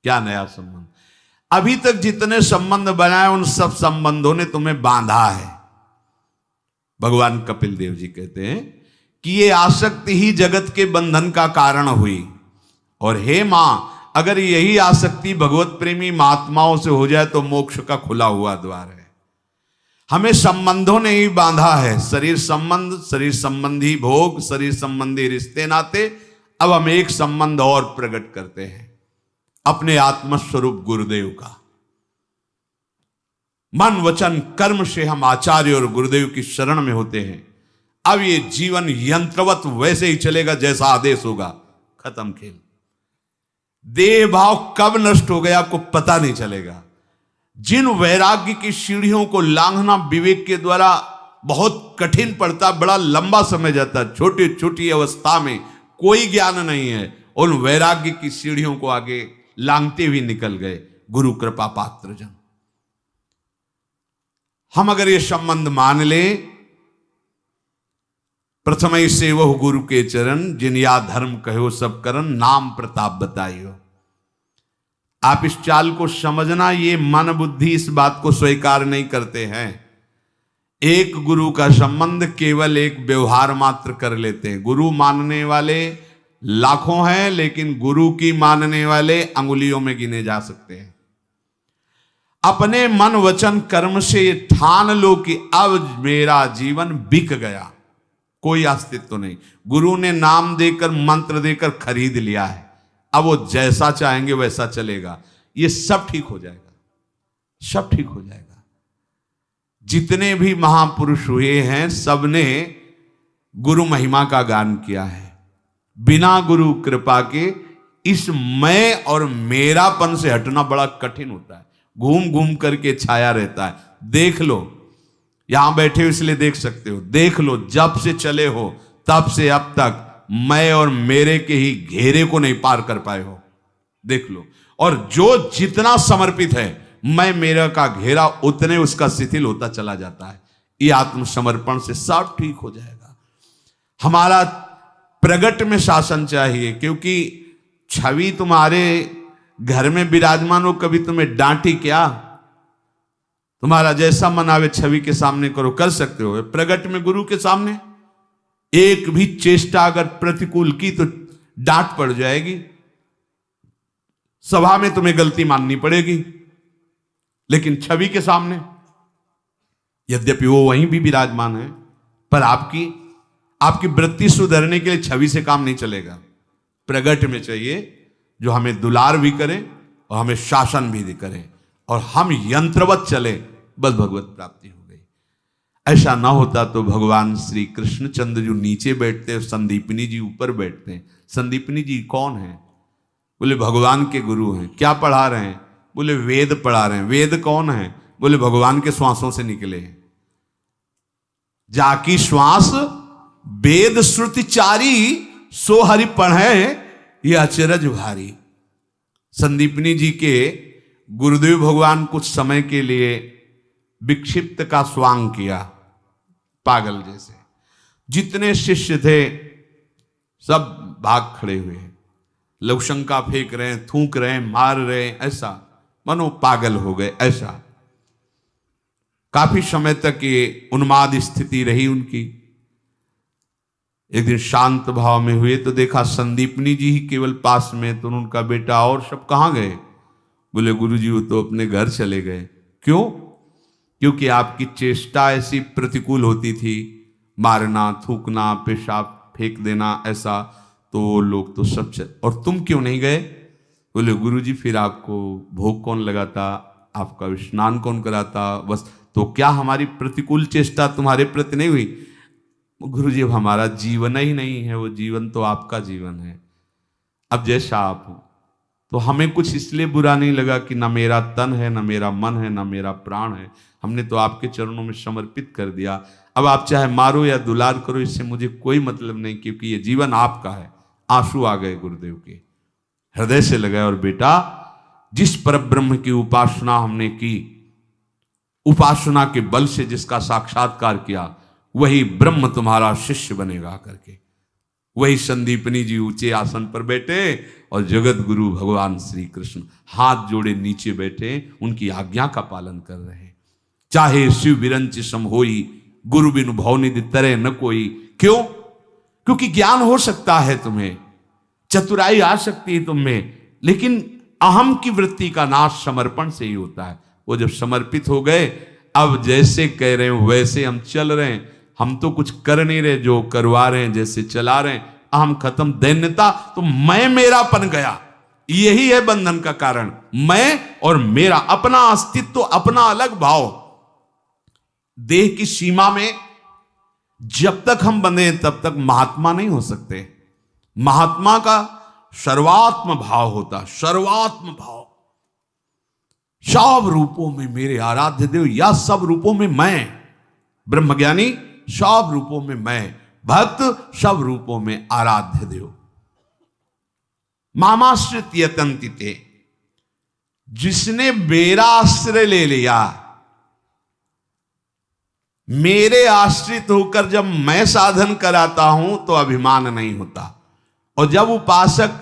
Speaker 1: क्या नया संबंध? अभी तक जितने संबंध बनाए उन सब संबंधों ने तुम्हें बांधा है। भगवान कपिल देव जी कहते हैं कि ये आसक्ति ही जगत के बंधन का कारण हुई, और हे मां, अगर यही आसक्ति भगवत प्रेमी महात्माओं से हो जाए तो मोक्ष का खुला हुआ द्वार है। हमें संबंधों ने ही बांधा है, शरीर संबंध, शरीर संबंधी भोग, शरीर संबंधी रिश्ते नाते। अब हम एक संबंध और प्रकट करते हैं, अपने आत्मस्वरूप गुरुदेव का। मन वचन कर्म से हम आचार्य और गुरुदेव की शरण में होते हैं। अब ये जीवन यंत्रवत वैसे ही चलेगा जैसा आदेश होगा, खत्म खेल। देह भाव कब नष्ट हो गया आपको पता नहीं चलेगा। जिन वैराग्य की सीढ़ियों को लांघना विवेक के द्वारा बहुत कठिन पड़ता, बड़ा लंबा समय जाता, छोटी छोटी अवस्था में कोई ज्ञान नहीं है, उन वैराग्य की सीढ़ियों को आगे लांघते हुए निकल गए गुरु कृपा पात्र जन। हम अगर ये संबंध मान ले, प्रथम ही सेवहु गुरु के चरण, जिन या धर्म कहो सब करन, नाम प्रताप बताइयो। आप इस चाल को समझना, ये मन बुद्धि इस बात को स्वीकार नहीं करते हैं। एक गुरु का संबंध केवल एक व्यवहार मात्र कर लेते हैं। गुरु मानने वाले लाखों हैं, लेकिन गुरु की मानने वाले अंगुलियों में गिने जा सकते हैं। अपने मन वचन कर्म से ठान लो कि अब मेरा जीवन बिक गया, कोई अस्तित्व नहीं। गुरु ने नाम देकर मंत्र देकर खरीद लिया है, अब वो जैसा चाहेंगे वैसा चलेगा। ये सब ठीक हो जाएगा, सब ठीक हो जाएगा। जितने भी महापुरुष हुए हैं सबने गुरु महिमा का गान किया है। बिना गुरु कृपा के इस मैं और मेरापन से हटना बड़ा कठिन होता है, घूम घूम करके छाया रहता है। देख लो, यहां बैठे हो इसलिए देख सकते हो, देख लो जब से चले हो तब से अब तक मैं और मेरे के ही घेरे को नहीं पार कर पाए हो, देख लो। और जो जितना समर्पित है मैं मेरा का घेरा उतने उसका शिथिल होता चला जाता है। ये आत्मसमर्पण से सब ठीक हो जाएगा। हमारा प्रगट में शासन चाहिए, क्योंकि छवि तुम्हारे घर में विराजमान हो, कभी तुम्हें डांटी क्या? तुम्हारा जैसा मन आवे छवि के सामने करो, कर सकते हो। प्रगट में गुरु के सामने एक भी चेष्टा अगर प्रतिकूल की तो डांट पड़ जाएगी, सभा में तुम्हें गलती माननी पड़ेगी। लेकिन छवि के सामने यद्यपि वो वहीं भी विराजमान है, पर आपकी वृत्ति सुधरने के लिए छवि से काम नहीं चलेगा। प्रगट में चाहिए जो हमें दुलार भी करे और हमें शासन भी करे, और हम यंत्रवत चले, बस भगवत प्राप्ति हो गई। ऐसा ना होता तो भगवान श्री कृष्णचंद्र जो नीचे बैठते हैं, संदीपनी जी ऊपर बैठते हैं। संदीपनी जी कौन है? बोले भगवान के गुरु हैं। क्या पढ़ा रहे हैं? बोले वेद पढ़ा रहे हैं। वेद कौन है? बोले भगवान के श्वासों से निकले हैं। जाकी श्वास वेद श्रुति चारी, सो हरि पढ़े ये अचरज भारी। संदीपनी जी के गुरुदेव भगवान कुछ समय के लिए विक्षिप्त का स्वांग किया, पागल जैसे। जितने शिष्य थे सब भाग खड़े हुए, लवशंका फेंक रहे हैं, थूक रहे हैं, मार रहे हैं, ऐसा मनो पागल हो गए। ऐसा काफी समय तक ये उन्माद स्थिति रही उनकी। एक दिन शांत भाव में हुए तो देखा संदीपनी जी ही केवल पास में, तो उनका बेटा और सब कहां गए? बोले गुरुजी वो तो अपने घर चले गए। क्यों? क्योंकि आपकी चेष्टा ऐसी प्रतिकूल होती थी, मारना, थूकना, पेशाब फेंक देना, ऐसा, तो लोग तो सब और तुम क्यों नहीं गए? बोले गुरुजी फिर आपको भोग कौन लगाता, आपका स्नान कौन कराता, बस। तो क्या हमारी प्रतिकूल चेष्टा तुम्हारे प्रति नहीं हुई? गुरुजी अब हमारा जीवन ही नहीं है, वो जीवन तो आपका जीवन है। अब जैसा आप हो, तो हमें कुछ इसलिए बुरा नहीं लगा कि ना मेरा तन है, ना मेरा मन है, ना मेरा प्राण है। हमने तो आपके चरणों में समर्पित कर दिया। अब आप चाहे मारो या दुलार करो, इससे मुझे कोई मतलब नहीं, क्योंकि ये जीवन आपका है। आंसू आ गए गुरुदेव के, हृदय से लगाए। और बेटा, जिस परब्रह्म की उपासना हमने की, उपासना के बल से जिसका साक्षात्कार किया, वही ब्रह्म तुम्हारा शिष्य बनेगा करके। वही संदीपनी जी ऊंचे आसन पर बैठे और जगत गुरु भगवान श्री कृष्ण हाथ जोड़े नीचे बैठे, उनकी आज्ञा का पालन कर रहे हैं। चाहे शिव विरंच सम होई, गुरु बिनु भवनिधि तरे न कोई। क्यों? क्योंकि ज्ञान हो सकता है तुम्हें, चतुराई आ सकती है तुम्हें, लेकिन अहम की वृत्ति का नाश समर्पण से ही होता है। वो जब समर्पित हो गए, अब जैसे कह रहे हो वैसे हम चल रहे हैं। हम तो कुछ कर नहीं रहे, जो करवा रहे हैं, जैसे चला रहे हैं। अहम खत्म, दैन्यता तो मैं मेरापन गया। यही है बंधन का कारण, मैं और मेरा, अपना अस्तित्व, अपना अलग भाव। देह की सीमा में जब तक हम बंधे हैं तब तक महात्मा नहीं हो सकते। महात्मा का सर्वात्म भाव होता, सर्वात्म भाव। सब रूपों में मेरे आराध्य देव, या सब रूपों में मैं, ब्रह्मज्ञानी सब रूपों में मैं, भक्त सब रूपों में आराध्य देव। मामाश्रित यतन्तिते, जिसने मेरा आश्रय ले लिया, मेरे आश्रित होकर जब मैं साधन कराता हूं तो अभिमान नहीं होता। और जब उपासक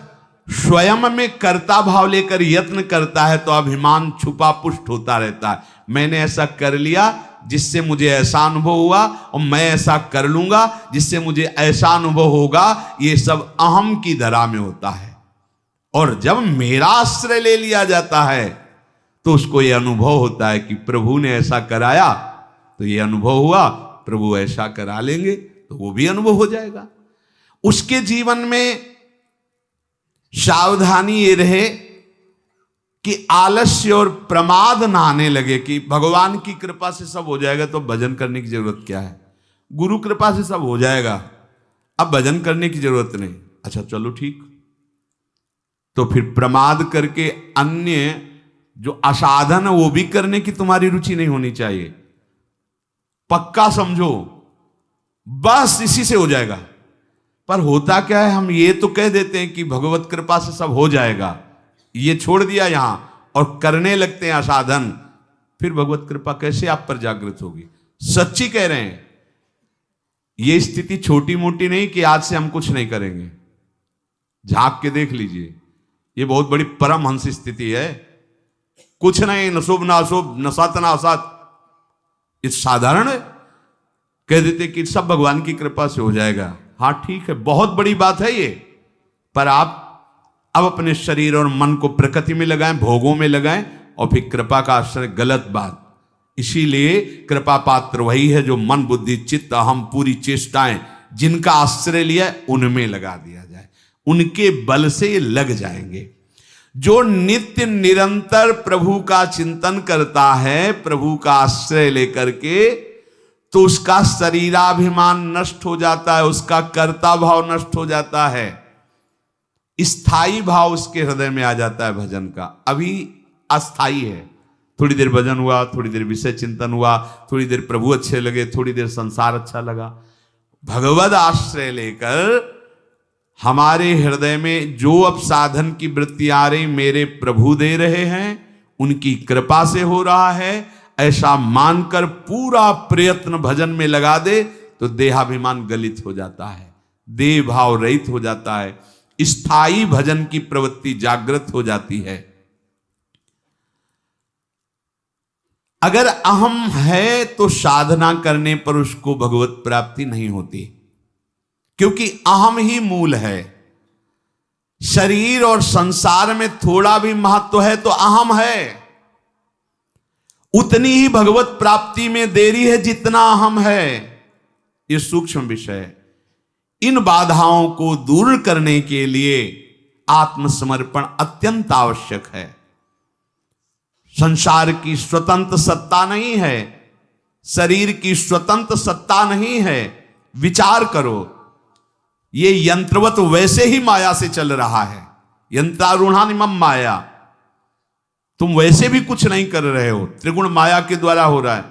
Speaker 1: स्वयं में कर्ता भाव लेकर यत्न करता है तो अभिमान छुपा पुष्ट होता रहता है। मैंने ऐसा कर लिया जिससे मुझे ऐसा अनुभव हुआ, और मैं ऐसा कर लूंगा जिससे मुझे ऐसा अनुभव होगा। ये सब अहम की धरा में होता है। और जब मेरा आश्रय ले लिया जाता है तो उसको यह अनुभव होता है कि प्रभु ने ऐसा कराया, तो ये अनुभव हुआ, प्रभु ऐसा करा लेंगे तो वो भी अनुभव हो जाएगा। उसके जीवन में सावधानी ये रहे कि आलस्य और प्रमाद ना आने लगे कि भगवान की कृपा से सब हो जाएगा तो भजन करने की जरूरत क्या है, गुरु कृपा से सब हो जाएगा, अब भजन करने की जरूरत नहीं। अच्छा चलो ठीक, तो फिर प्रमाद करके अन्य जो असाधन है वो भी करने की तुम्हारी रुचि नहीं होनी चाहिए। पक्का समझो बस इसी से हो जाएगा। पर होता क्या है, हम ये तो कह देते हैं कि भगवत कृपा से सब हो जाएगा, ये छोड़ दिया यहां और करने लगते हैं असाधन, फिर भगवत कृपा कैसे आप पर जागृत होगी। सच्ची कह रहे हैं, ये स्थिति छोटी मोटी नहीं कि आज से हम कुछ नहीं करेंगे। झांक के देख लीजिए, ये बहुत बड़ी परमहंस स्थिति है। कुछ नहीं, न शुभ ना अशुभ, न सत ना असत, ये साधारण है। कह देते कि सब भगवान की कृपा से हो जाएगा। हाँ ठीक है, बहुत बड़ी बात है ये, पर आप अब अपने शरीर और मन को प्रकृति में लगाएं, भोगों में लगाएं और फिर कृपा का आश्रय, गलत बात। इसीलिए कृपा पात्र वही है जो मन बुद्धि चित्त अहम पूरी चेष्टाएं जिनका आश्रय लिया उनमें लगा दिया जाए, उनके बल से ये लग जाएंगे। जो नित्य निरंतर प्रभु का चिंतन करता है, प्रभु का आश्रय लेकर के, तो उसका शरीराभिमान नष्ट हो जाता है, उसका कर्ता भाव नष्ट हो जाता है, स्थायी भाव उसके हृदय में आ जाता है भजन का। अभी अस्थाई है, थोड़ी देर भजन हुआ, थोड़ी देर विषय चिंतन हुआ, थोड़ी देर प्रभु अच्छे लगे, थोड़ी देर संसार अच्छा लगा। भगवद आश्रय लेकर हमारे हृदय में जो अब साधन की वृत्ति आ रही मेरे प्रभु दे रहे हैं, उनकी कृपा से हो रहा है, ऐसा मानकर पूरा प्रयत्न भजन में लगा दे तो देहाभिमान गलित हो जाता है, देह भाव रहित हो जाता है, स्थायी भजन की प्रवृत्ति जागृत हो जाती है। अगर अहम है तो साधना करने पर उसको भगवत प्राप्ति नहीं होती, क्योंकि अहम ही मूल है। शरीर और संसार में थोड़ा भी महत्व है तो अहम है, उतनी ही भगवत प्राप्ति में देरी है जितना अहम है। यह सूक्ष्म विषय है। इन बाधाओं को दूर करने के लिए आत्मसमर्पण अत्यंत आवश्यक है। संसार की स्वतंत्र सत्ता नहीं है, शरीर की स्वतंत्र सत्ता नहीं है। विचार करो, ये यंत्रवत वैसे ही माया से चल रहा है, यंत्रारूढ़ानिमम माया। तुम वैसे भी कुछ नहीं कर रहे हो, त्रिगुण माया के द्वारा हो रहा है।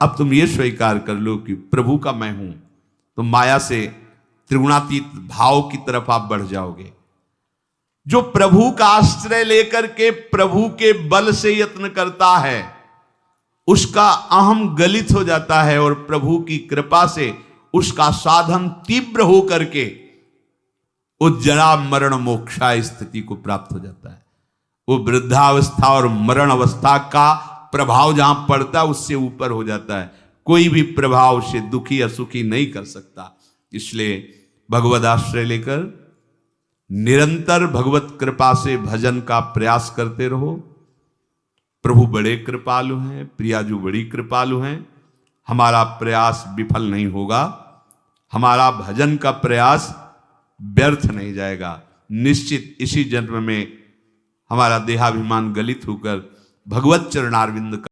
Speaker 1: अब तुम ये स्वीकार कर लो कि प्रभु का मैं हूं, तो माया से त्रिगुणातीत भाव की तरफ आप बढ़ जाओगे। जो प्रभु का आश्रय लेकर के प्रभु के बल से यत्न करता है, उसका अहम गलित हो जाता है और प्रभु की कृपा से उसका साधन तीव्र हो करके वो जरा मरण मोक्षा स्थिति को प्राप्त हो जाता है। वो वृद्धावस्था और मरण अवस्था का प्रभाव जहां पड़ता है उससे ऊपर हो जाता है। कोई भी प्रभाव से दुखी या सुखी नहीं कर सकता। इसलिए भगवद आश्रय लेकर निरंतर भगवत कृपा से भजन का प्रयास करते रहो। प्रभु बड़े कृपालु हैं, प्रियाजू बड़ी कृपालु हैं। हमारा प्रयास विफल नहीं होगा, हमारा भजन का प्रयास व्यर्थ नहीं जाएगा। निश्चित इसी जन्म में हमारा देहाभिमान गलित होकर भगवत चरणारविंद